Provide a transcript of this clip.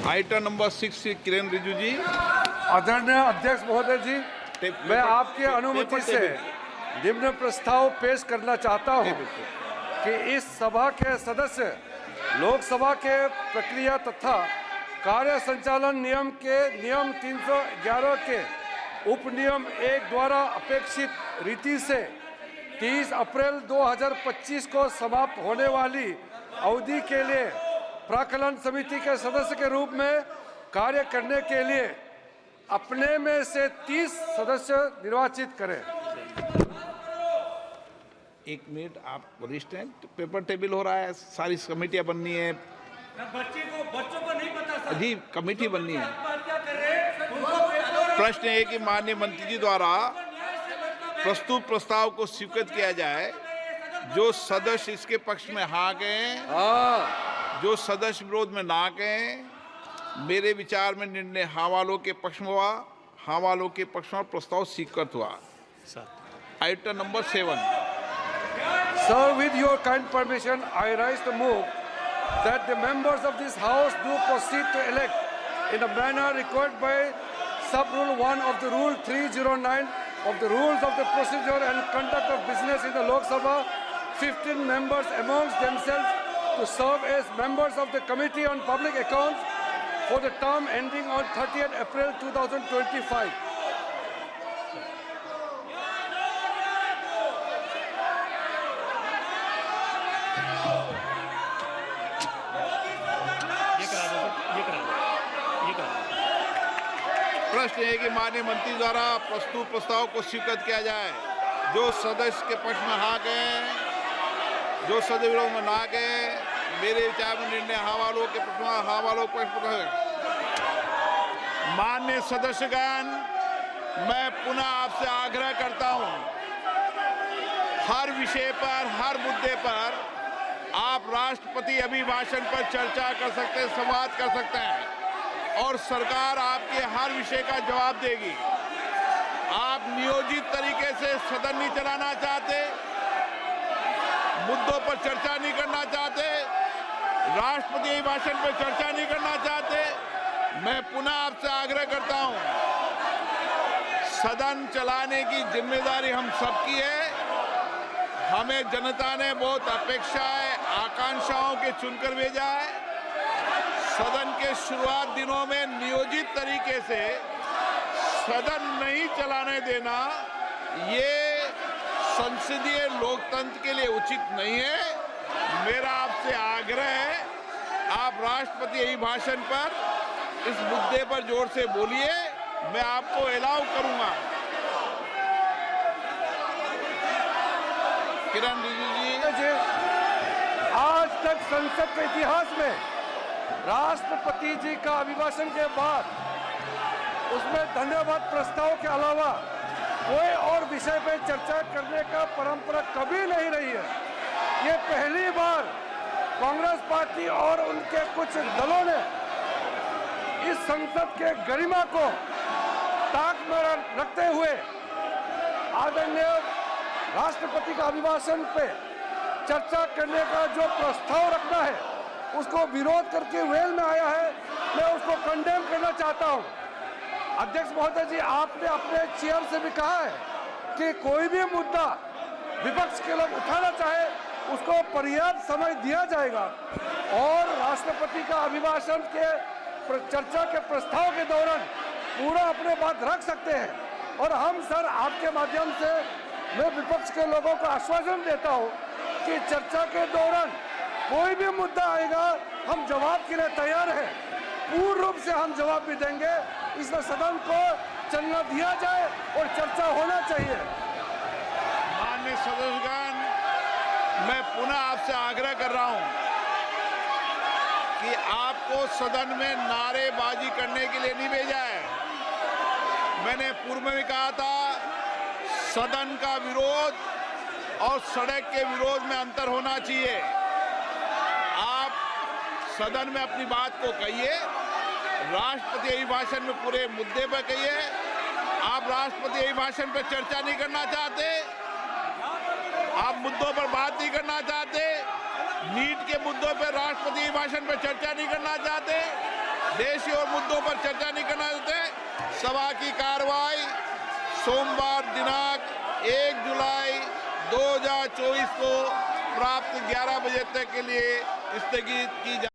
Item number 6 किरण रिजिजू जी। आदरणीय अध्यक्ष महोदय जी, मैं आपकी अनुमति से निम्न प्रस्ताव पेश करना चाहता हूं कि इस सभा के सदस्य लोकसभा के प्रक्रिया तथा कार्य संचालन नियम के नियम 311 के उपनियम 1 द्वारा अपेक्षित रीति से 30 अप्रैल 2025 को समाप्त होने वाली अवधि के लिए प्राक्कलन समिति के सदस्य के रूप में कार्य करने के लिए अपने में से 30 सदस्य निर्वाचित करें। एक मिनट, आप वरिष्ठ हैं, पेपर टेबल हो रहा है, सारी कमेटियां बननी है। बच्चों को नहीं पता जी, कमेटी बननी है। प्रश्न है कि माननीय मंत्री जी द्वारा प्रस्तुत प्रस्ताव को स्वीकृत किया जाए। जो सदस्य इसके पक्ष में हाँ कहें, जो सदस्य विरोध में ना कहें। मेरे विचार में निर्णय हाँ वालों के पक्ष में हुआ, हाँ वालों के पक्ष में प्रस्ताव स्वीकृत हुआ। Item number 7। Sir, with your kind permission, I rise to move that the members of this House do proceed to elect in the manner required by Sub-Rule 1 of the Rule 309 of the Rules of the Procedure and Conduct of Business in the Lok Sabha, 15 members amongst themselves to serve as members of the Committee on Public Accounts for the term ending on 30th April 2025. प्रश्न है कि माननीय मंत्री द्वारा प्रस्तुत प्रस्ताव को स्वीकृत किया जाए। जो सदस्य के पक्ष में हाँ कहें, जो सदस्य विरोध में ना कहें। मेरे विचार में निर्णय हाँ वालों के पक्ष में, हाँ वालों के पक्ष में। माननीय सदस्यगण, मैं पुनः आपसे आग्रह करता हूं, हर विषय पर, हर मुद्दे पर आप राष्ट्रपति अभिभाषण पर चर्चा कर सकते हैं, संवाद कर सकते हैं और सरकार आपके हर विषय का जवाब देगी। आप नियोजित तरीके से सदन नहीं चलाना चाहते, मुद्दों पर चर्चा नहीं करना चाहते, राष्ट्रपति अभिभाषण पर चर्चा नहीं करना चाहते। मैं पुनः आपसे आग्रह करता हूं, सदन चलाने की जिम्मेदारी हम सबकी है। हमें जनता ने बहुत अपेक्षाएं, आकांक्षाओं के चुनकर भेजा है। सदन के शुरुआत दिनों में नियोजित तरीके से सदन नहीं चलाने देना, ये संसदीय लोकतंत्र के लिए उचित नहीं है। मेरा आपसे आग्रह है, आप राष्ट्रपति अभिभाषण पर इस मुद्दे पर जोर से बोलिए, मैं आपको अलाउ करूंगा। किरण रिजिजू जी। आज तक संसद के इतिहास में राष्ट्रपति जी का अभिभाषण के बाद उसमें धन्यवाद प्रस्ताव के अलावा कोई और विषय पर चर्चा करने का परंपरा कभी नहीं रही है। ये पहली बार कांग्रेस पार्टी और उनके कुछ दलों ने इस संसद के गरिमा को ताक में रखते हुए आदरणीय राष्ट्रपति का अभिभाषण पे चर्चा करने का जो प्रस्ताव रखना है उसको विरोध करके वेल में आया है। मैं उसको कंडेम करना चाहता हूं। अध्यक्ष महोदय जी, आपने अपने चेयर से भी कहा है कि कोई भी मुद्दा विपक्ष के लोग उठाना चाहे उसको पर्याप्त समय दिया जाएगा और राष्ट्रपति का अभिभाषण के चर्चा के प्रस्ताव के दौरान पूरा अपने बात रख सकते हैं। और हम सर, आपके माध्यम से मैं विपक्ष के लोगों को आश्वासन देता हूं कि चर्चा के दौरान कोई भी मुद्दा आएगा, हम जवाब के लिए तैयार हैं। पूर्ण रूप से हम जवाब भी देंगे। इसमें सदन को चलना दिया जाए और चर्चा होना चाहिए। माननीय सदस्यगण, मैं पुनः आपसे आग्रह कर रहा हूं कि आपको सदन में नारेबाजी करने के लिए नहीं भेजा है। मैंने पूर्व में भी कहा था, सदन का विरोध और सड़क के विरोध में अंतर होना चाहिए। आप सदन में अपनी बात को कहिए, राष्ट्रपति अभिभाषण में पूरे मुद्दे पर कहिए। आप राष्ट्रपति अभिभाषण पर चर्चा नहीं करना चाहते, आप मुद्दों पर बात नहीं करना चाहते, नीट के मुद्दों पर राष्ट्रपति अभिभाषण पर चर्चा नहीं करना चाहते, देशी और मुद्दों पर चर्चा नहीं करना चाहते, सभा की कार्रवाई सोमवार दिनांक 1 जुलाई 2024 को प्राप्त 11 बजे तक के लिए स्थगित की जा